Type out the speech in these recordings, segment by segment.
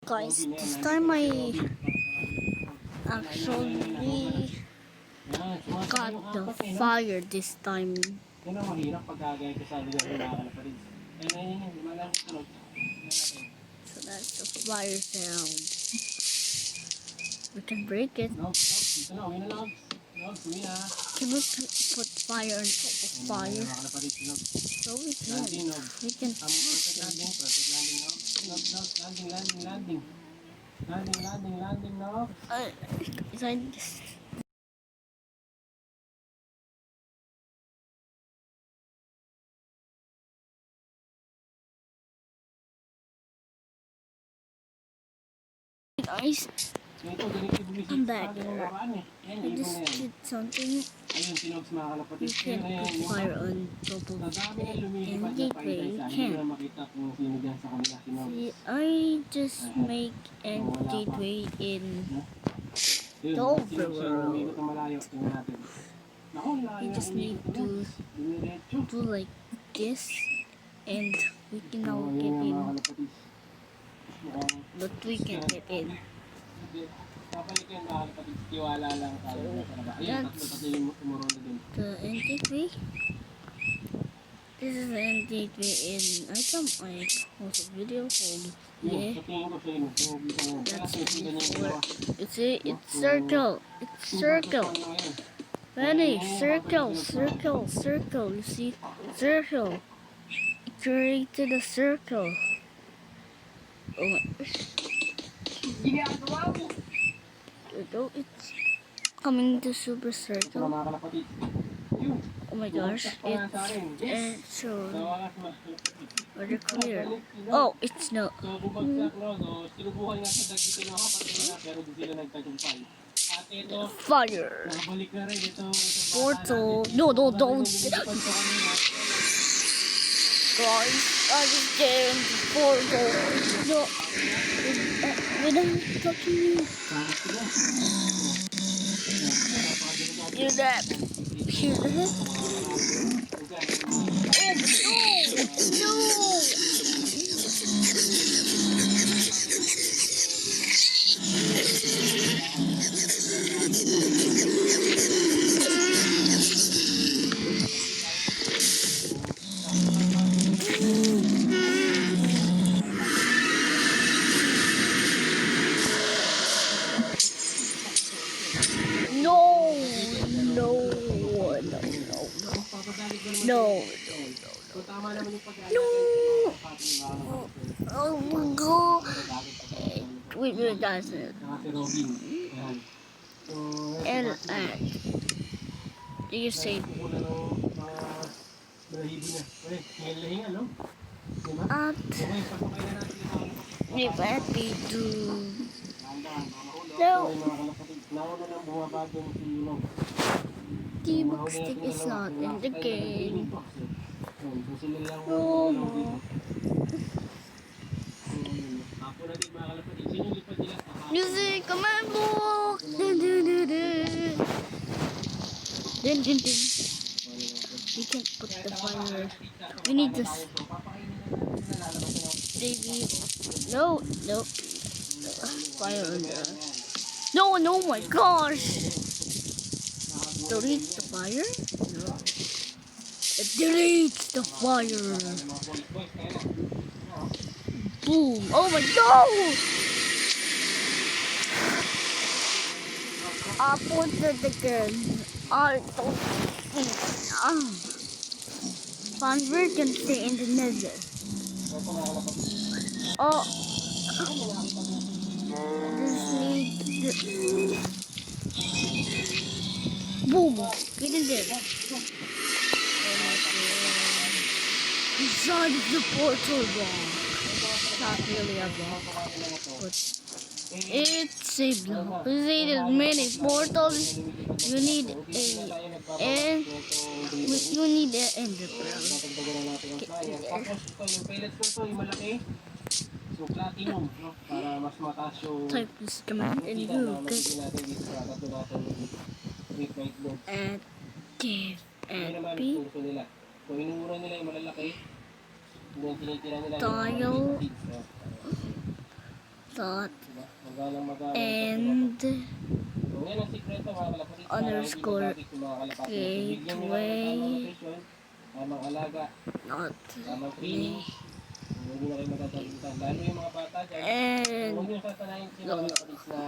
Guys, this time I actually got the fire this time. Yan ang mahirap pagkagaya ko sa lugar ng mga kalaparin. Ayun, lumalang tunog. So that's the fire sound. We can break it. Dito na, uwi na lang. Uwi na. Can we put fire on top of fire? Mga kalaparin, tunog. So we can. We can. Perfect landing, no? Landing. Landing, no? Is I just... Guys, I'm back. I just did something. You can put fire on top of it in gateway. You can. See, I just make a gateway in the overworld. You just need to do like this, and we can now get in. But we can get in. That's the end gateway. This is the end gateway in item. I post a video called yeah. That's before. It's circle. It's circle. Ready? Circle. You see? Circle. It created a circle. Oh my gosh. It's coming to super circle. Oh my gosh, it's shown very clear. Oh, it's not. Fire. Portal. No, don't. Guys, I just get into portal. No. Without touching me. Hear that? Hear that? No. Oh my god. Wait, that's it. And do you say at if we do no the book stick is not in the game. No. Music command book. Dun. We can put the fire. We need this. Baby. No. Fire on the. No, my gosh. Delete the fire? No. It deletes the fire. Boom. Oh my god! I put it again. I don't Fanbird can stay in the nether. Oh. Just need boom. Get in there. Oh my god. Inside the portal block. Not really a block, but it's a block. We needed many portals. You need and you need an ender pearl. Type this command and you get give and P tile thought Diba? Magalang-magalang. and So, yan ang sikreto mga kalapatid. Para hindi underscore magagit yung mga kalapati natin. Bigyan nyo lang ng tamang gateway nutrition, tamang alaga, not tamang training. Hindi na kayo magagalitan. Lalo yung mga bata dyan. and Huwag nyo sasanayin si no, mga no, kalapatid na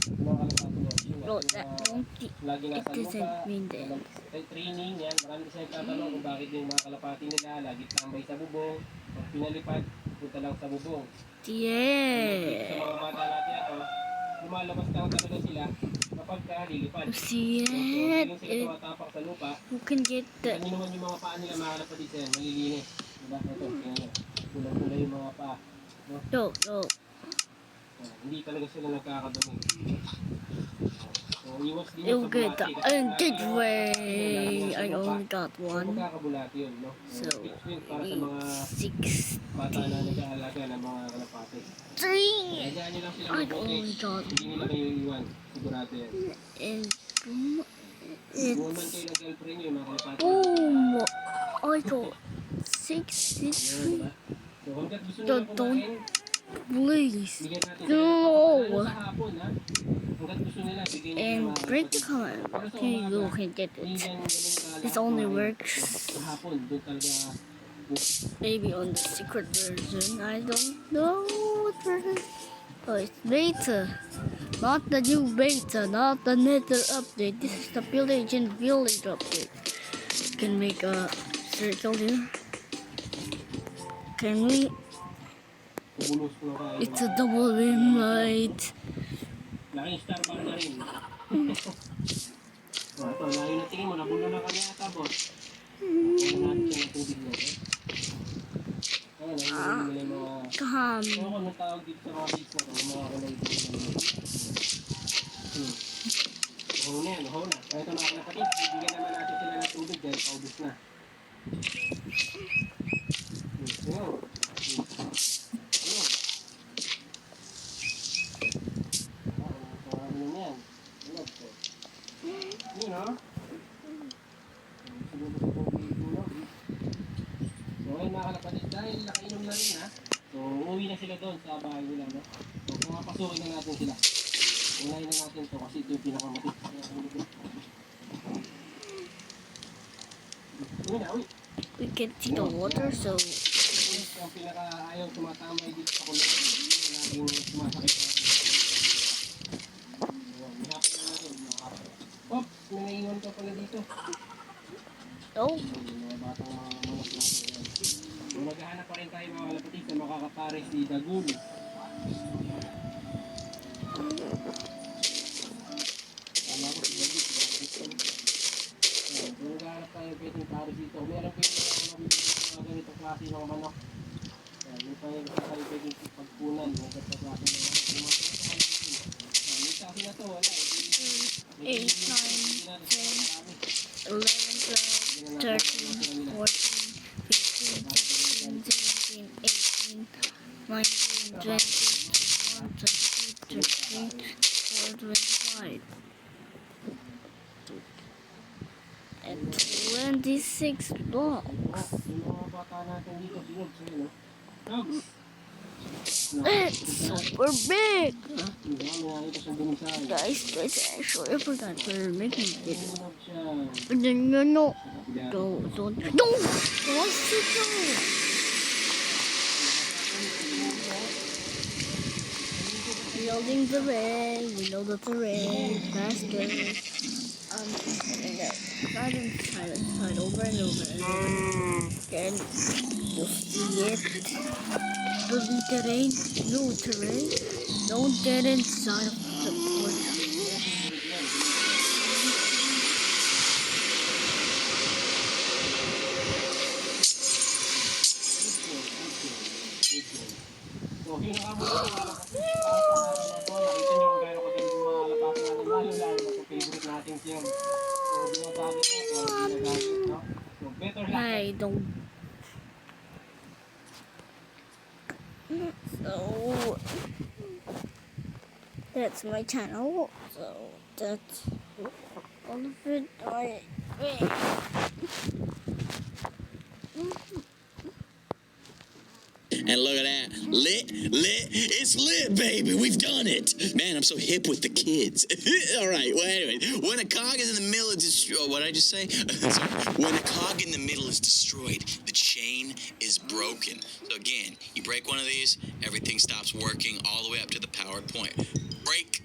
mga kalapati nyo. Yun nga, no, yung that mga don't lagi it nasa lupa, doesn't mean walang that. training yan. Marami kasi nagtatanong kung bakit yung mga kalapati nila lagi tambay sa bubong. Pag pinalipad, punta lang sa bubong. Sa Yeah. mga bata natin ako, lumalabas lang talaga sila kapag lilipad. See So, it? hindi sila tumatapak sa lupa. You can get the Ano naman yung mga paa nila mga kalapatid yan, malilinis. Diba? Ito, tingnan nyo. Pulang-pula yung mga paa. No? no. Hindi talaga sila nagkakadumi. So, iwas din You yung sa get the bulati. Kasi gateway. I only got so, one. magkakabulati yun, no? So tips yun para sa mga six bata na nag-aalaga ng mga kalapate. three. Hayaan nyo lang sila I mag-okay. only got Hindi nila kayo iiwan. Sigurado yan. and Kung man it's kayo ng girlfriend nyo, yung mga kalapate. boom. I got six. Yan, diba? So, hanggat gusto nila Don't- kumain, Please. bigyan natin No. sila. Lalo sa hapon, ha? Hanggat gusto nila, bigyan nyo And ng mga break the kalapate. comment. Pero sa Okay, you umaga, can get hindi it. yan ganun kalaki This only kumain. works Sa hapon, doon talaga maybe on the secret version. I don't know what version. Oh, it's beta. Not the new beta, not the nether update. This is the village and village update. Can make a circle here. Can we? Kubulos ko na kayo. It's a double invite. Laking star bar na rin. So, ito, layo na tingin mo, nabulo na kami ata, boss. Kaya natin siya ng tubig na, eh. Ayan, ayun nila yung mga... Come. So, ako, anong tawag dito sa mga kids na to, yung mga kulay dito na yun. Uhaw na yan, uhaw na. Kaya ito mga kalapatid, bibigyan naman natin sila ng tubig dahil paubos na. Ayun. Ayun. Marami na yan. Ayun, so. Yun, ha? So, ayun mga kalapatid, dahil nakainom na rin, ha? So, umuwi na sila doon sa bahay nila, no? So, pumapasukin na natin sila. Unahin na natin to kasi ito yung pinakamatik. Uwi na, uwi. We can see the water, so Ito ang pinaka-ayaw tumatamay dito sa kulungan. Laging sumasakit natin. Ihapin na natin. Oops! May naiwan ka pala dito. oh, Mga batang mga manok natin. So, naghahanap pa rin tayo mga kalapatid na makakapares ni Dagul. Tama ko si Dagul. So, naghahanap tayo pwedeng pares dito. Meron pa yung mga ganitong klase ng manok. May tayo pwedeng pagpunan. May ganitong klase ng manok. Yung mga ganitong klase dito. May klase na to, wala. 8, 9, 10, 11, 12, 13, 14, 15, 16, 17, 18, 19, 20, 21, 22, 23, 24, 25. And 26 blocks. Yung mga bata natin dito, sinod sa'yo, no? Dogs! It's super big! Ito sa bumisay. Guys, actually, I forgot we're making it. Sinod siya. And then, no. Kapila. Don't. What's it do? Building the terrain, we know the terrain faster. Side over and over and over. Then you'll see it. Building terrain, new terrain. Don't get inside of the porch. So, hinakamot ko mga lakas. Nakita nyo kung gano'n kagaling yung mga lapas natin. Lalo na sa favorite natin siya. So, binagamit mo. So, ginagamit, no? So, better luck. I don't. So that's my channel. So that's all of it. And look at that. Lit, it's lit, baby. We've done it. Man, I'm so hip with the kids. All right, well, anyway, when a cog is in the middle of what did I just say? Sorry. When a cog in the middle is destroyed, the chain is broken. So again, you break one of these, everything stops working all the way up to the power point. Break.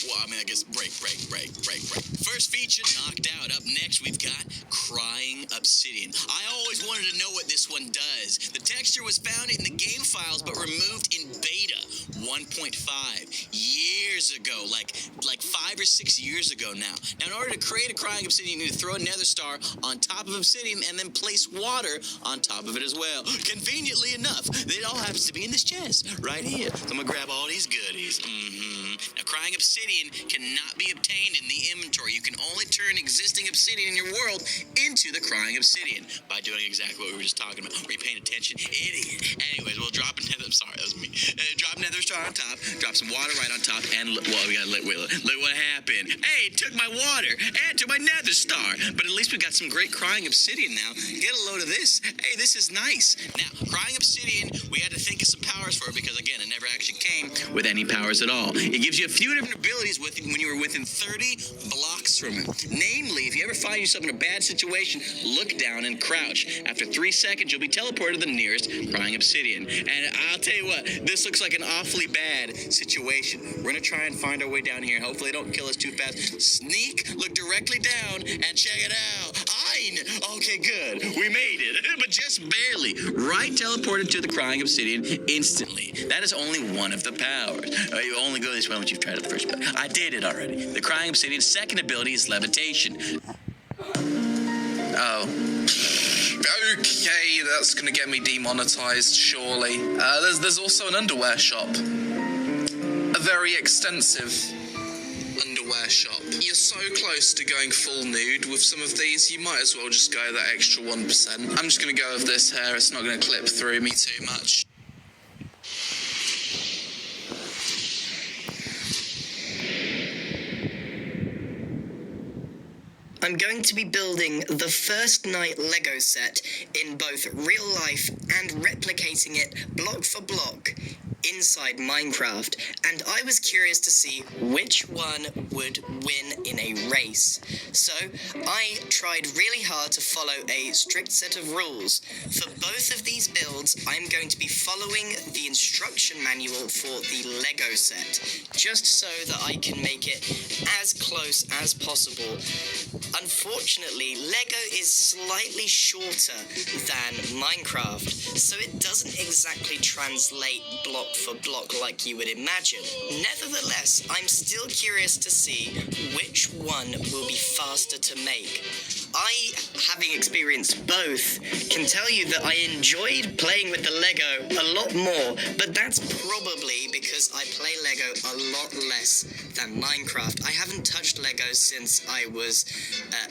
Well, I mean, I guess break. First feature knocked out. Up next, we've got Crying Obsidian. I always wanted to know what this one does. The texture was found in the game files, but removed in beta 1.5 years ago, like 5 or 6 years ago now. Now, in order to create a Crying Obsidian, you need to throw a nether star on top of obsidian and then place water on top of it as well. Conveniently enough, it all happens to be in this chest right here. So I'm gonna grab all these goodies. Now, Crying Obsidian cannot be obtained in the inventory. You can only turn existing obsidian in your world into the Crying Obsidian by doing exactly what we were just talking about. Were you paying attention? Idiot. Anyways, we'll drop a nether. I'm sorry, that was me. Drop nether star on top, drop some water right on top, and look what happened. Hey, it took my water and took my nether star. But at least we got some great Crying Obsidian now. Get a load of this. Hey, this is nice. Now, Crying Obsidian, we had to think of some powers for it because, again, it never actually came with any powers at all. It gives you a few different abilities when you were within 30 blocks from it. Namely, if you ever find yourself in a bad situation, look down and crouch. After 3 seconds, you'll be teleported to the nearest Crying Obsidian. And I'll tell you what, this looks like an awfully bad situation. We're going to try and find our way down here. Hopefully they don't kill us too fast. Sneak, look directly down, and check it out. Okay, good. We made it. But just barely. Right teleported to the Crying Obsidian instantly. That is only one of the powers. You only go this way once you've tried it the first time. I did it already. The Crying Obsidian's second ability is levitation. Oh. Okay, that's gonna get me demonetized, surely. There's also an underwear shop. A very extensive underwear shop. You're so close to going full nude with some of these, you might as well just go that extra 1%. I'm just gonna go with this hair, it's not gonna clip through me too much. I'm going to be building the First Night Lego set in both real life and replicating it block for block inside Minecraft, and I was curious to see which one would win in a race. So I tried really hard to follow a strict set of rules. For both of these builds, I'm going to be following the instruction manual for the Lego set, just so that I can make it as close as possible. Unfortunately, Lego is slightly shorter than Minecraft, so it doesn't exactly translate block for block like you would imagine. Nevertheless, I'm still curious to see which one will be faster to make. I, having experienced both, can tell you that I enjoyed playing with the Lego a lot more, but that's probably because I play Lego a lot less than Minecraft. I haven't touched Lego since I was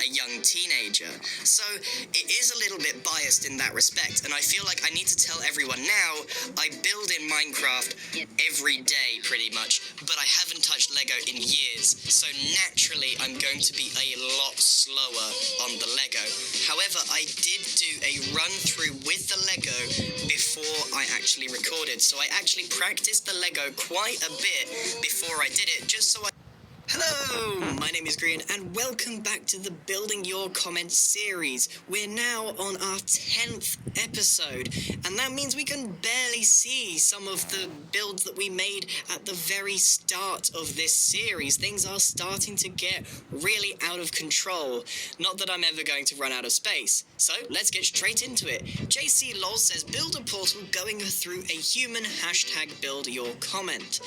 a young teenager, so it is a little bit biased in that respect, and I feel like I need to tell everyone now, I build in Minecraft every day pretty much, but I haven't touched Lego in years, so naturally I'm going to be a lot slower on the Lego. However, I did do a run through with the Lego before I actually recorded, so I actually practiced the Lego quite a bit before I did it, just so I... Hello, my name is Green, and welcome back to the Building Your Comments series. We're now on our 10th episode, and that means we can barely see some of the builds that we made at the very start of this series. Things are starting to get really out of control. Not that I'm ever going to run out of space. So, let's get straight into it. JC Loz says, build a portal going through a human, #build your comment.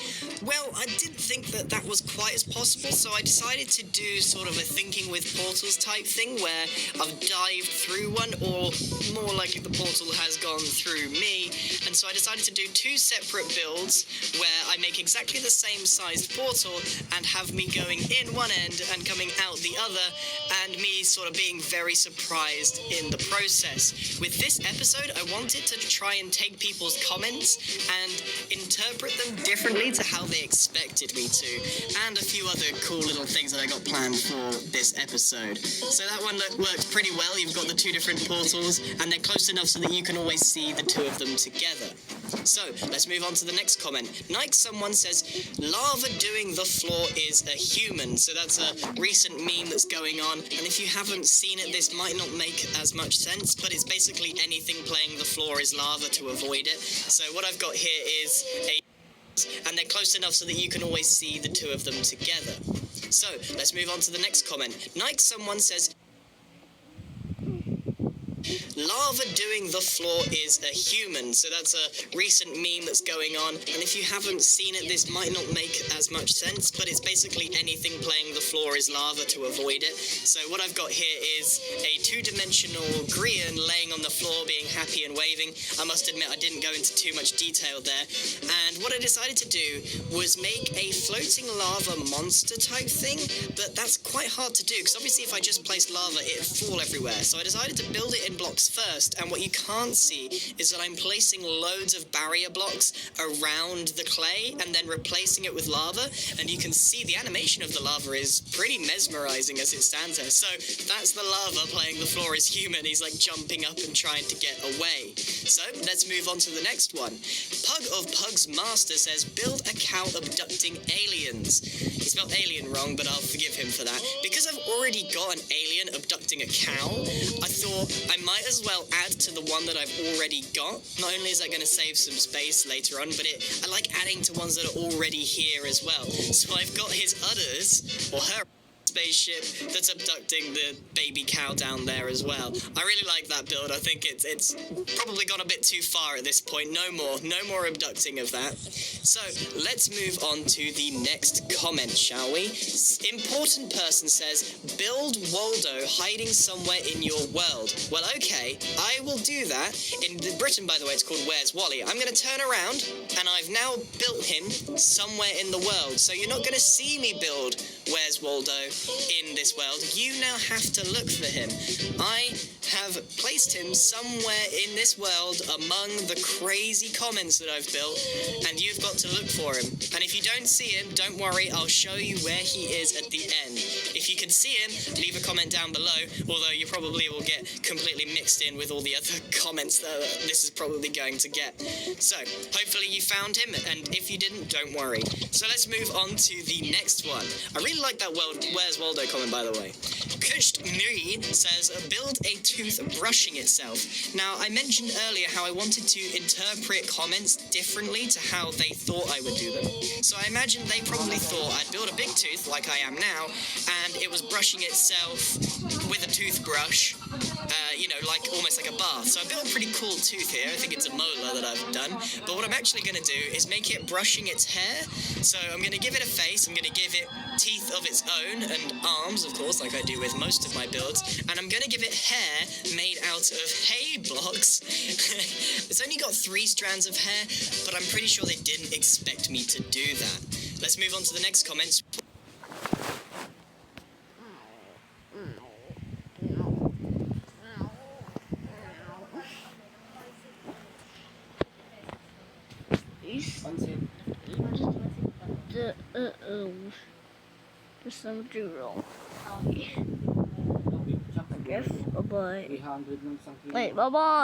Well, I didn't think that that was quite as possible, so I decided to do sort of a thinking with portals type thing where I've dived through one, or more likely the portal has gone through me, and so I decided to do 2 separate builds where I make exactly the same sized portal and have me going in one end and coming out the other, and me sort of being very surprised in in the process. With this episode, I wanted to try and take people's comments and interpret them differently to how they expected me to, and a few other cool little things that I got planned for this episode. So that one worked pretty well. You've got the two different portals, and they're close enough so that you can always see the two of them together. So, let's move on to the next comment. Nike someone says, lava doing the floor is a human. So that's a recent meme that's going on, and if you haven't seen it, this might not make as much sense, but it's basically anything playing the floor is lava to avoid it. So what I've got here is and they're close enough so that you can always see the two of them together. So, let's move on to the next comment. Nike someone says, lava doing the floor is a human. So that's a recent meme that's going on, and if you haven't seen it, this might not make as much sense, but it's basically anything playing the floor is lava to avoid it. So what I've got here is a two-dimensional Grian laying on the floor being happy and waving. I must admit I didn't go into too much detail there, and what I decided to do was make a floating lava monster type thing, but that's quite hard to do, because obviously if I just placed lava, it'd fall everywhere. So I decided to build it in blocks first, and what you can't see is that I'm placing loads of barrier blocks around the clay and then replacing it with lava, and you can see the animation of the lava is pretty mesmerizing as it stands there. So that's the lava playing the floor is human. He's like jumping up and trying to get away. So let's move on to the next one. Pug of Pug's Master says, build a cow abducting aliens. He spelled alien wrong, but I'll forgive him for that. Because I've already got an alien abducting a cow, I thought I might as well add to the one that I've already got. Not only is that going to save some space later on, but I like adding to ones that are already here as well. So I've got his udders, or her spaceship, that's abducting the baby cow down there as well. I really like that build. I think it's probably gone a bit too far at this point. No more abducting of that. So let's move on to the next comment, shall we? Important person says, build Waldo hiding somewhere in your world. Well, okay, I will do that. In Britain, by the way, it's called Where's Wally. I'm going to turn around, and I've now built him somewhere in the world. So you're not going to see me build Where's Waldo in this world. You now have to look for him. I have placed him somewhere in this world among the crazy comments that I've built, and you've got to look for him. And if you don't see him, don't worry, I'll show you where he is at the end. If you can see him, leave a comment down below, although you probably will get completely mixed in with all the other comments that this is probably going to get. So, hopefully you found him, and if you didn't, don't worry. So let's move on to the next one. I really like that Where's Waldo comment, by the way. Kusht Miri says, build a tooth brushing itself. Now, I mentioned earlier how I wanted to interpret comments differently to how they thought I would do them. So I imagine they probably thought I'd build a big tooth, like I am now, and it was brushing itself with a toothbrush, like almost like a bath. So I built a pretty cool tooth here. I think it's a molar that I've done. But what I'm actually going to do is make it brushing its hair. So I'm going to give it a face. I'm going to give it teeth of its own and arms, of course, like I do with most of my builds. And I'm going to give it hair made out of hay blocks. It's only got 3 strands of hair, but I'm pretty sure they didn't expect me to do that. Let's move on to the next comments. There's something wrong. I guess. Bye-bye. 300 ng isang kilo. Wait, bye-bye.